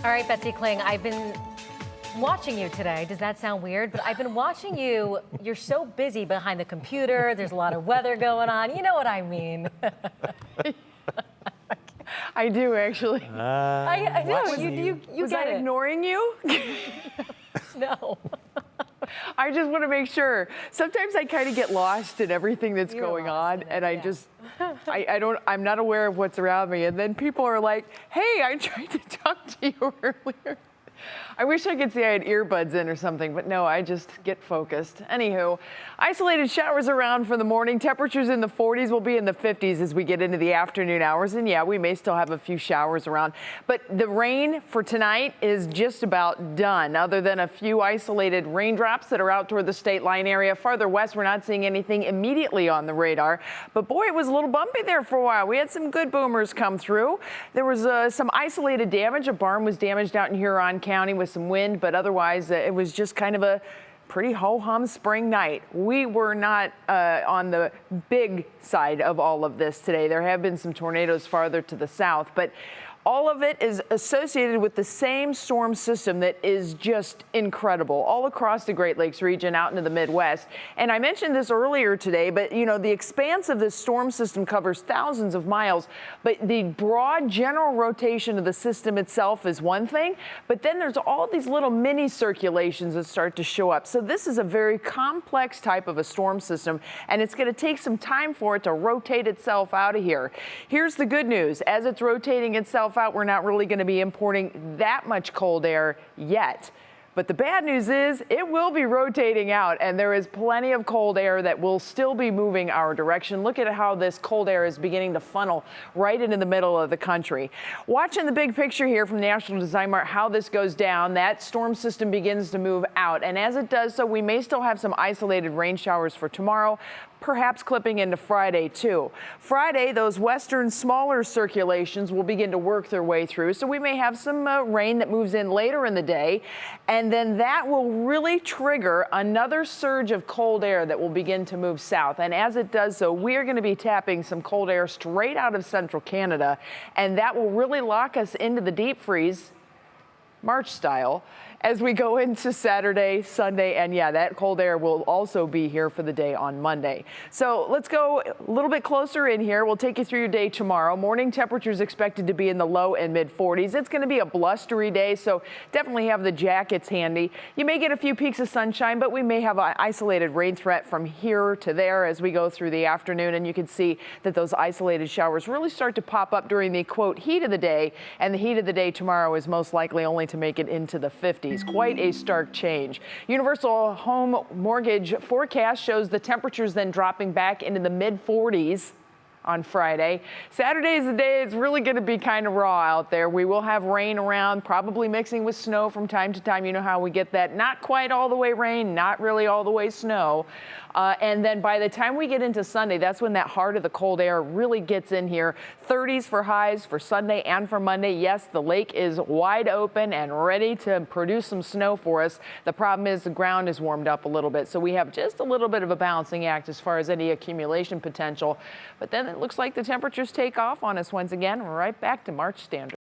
All right, Betsy Kling, I've been watching you today. Does that sound weird? But I've been watching you. You're so busy behind the computer. There's a lot of weather going on. You know what I mean. I do, actually. I know. You Was get I it. ignoring you? No. I just want to make sure. Sometimes I kind of get lost in everything that's You're going lost on, in it, and yeah. I'm not aware of what's around me. And then people are like, hey, I tried to talk to you earlier. I wish I could say I had earbuds in or something, but no, I just get focused. Anywho, isolated showers around for the morning. Temperatures in the 40s will be in the 50s as we get into the afternoon hours. And yeah, we may still have a few showers around, but the rain for tonight is just about done, other than a few isolated raindrops that are out toward the state line area. Farther west, we're not seeing anything immediately on the radar, but boy, it was a little bumpy there for a while. We had some good boomers come through. There was some isolated damage. A barn was damaged out in Huron County with some wind, but otherwise it was just kind of a pretty ho-hum spring night. We were not on the big side of all of this today. There have been some tornadoes farther to the south, but all of it is associated with the same storm system that is just incredible all across the Great Lakes region out into the Midwest. And I mentioned this earlier today, but you know, the expanse of this storm system covers thousands of miles, but the broad general rotation of the system itself is one thing, but then there's all these little mini circulations that start to show up. So this is a very complex type of a storm system, and it's going to take some time for it to rotate itself out of here. Here's the good news. As it's rotating itself out, we're not really going to be importing that much cold air yet. But the bad news is it will be rotating out, and there is plenty of cold air that will still be moving our direction. Look at how this cold air is beginning to funnel right into the middle of the country. Watching the big picture here from National Design Mart, how this goes down, that storm system begins to move out. And as it does so, we may still have some isolated rain showers for tomorrow, perhaps clipping into Friday too. Friday, those western smaller circulations will begin to work their way through, so we may have some rain that moves in later in the day, and then that will really trigger another surge of cold air that will begin to move south. And as it does so, we are going to be tapping some cold air straight out of central Canada, and that will really lock us into the deep freeze, March style, as we go into Saturday, Sunday, and yeah, that cold air will also be here for the day on Monday. So let's go a little bit closer in here. We'll take you through your day tomorrow. Morning temperatures expected to be in the low and mid 40s. It's going to be a blustery day, so definitely have the jackets handy. You may get a few peaks of sunshine, but we may have an isolated rain threat from here to there as we go through the afternoon, and you can see that those isolated showers really start to pop up during the quote heat of the day, and the heat of the day tomorrow is most likely only to make it into the 50s. Quite a stark change. Universal Home Mortgage forecast shows the temperatures then dropping back into the mid 40s on Friday. Saturday is the day it's really going to be kind of raw out there. We will have rain around, probably mixing with snow from time to time. You know how we get that. Not quite all the way rain, not really all the way snow. And then by the time we get into Sunday, that's when that heart of the cold air really gets in here. 30s for highs for Sunday and for Monday. Yes, the lake is wide open and ready to produce some snow for us. The problem is the ground is warmed up a little bit, so we have just a little bit of a balancing act as far as any accumulation potential. But then it looks like the temperatures take off on us once again, right back to March standard.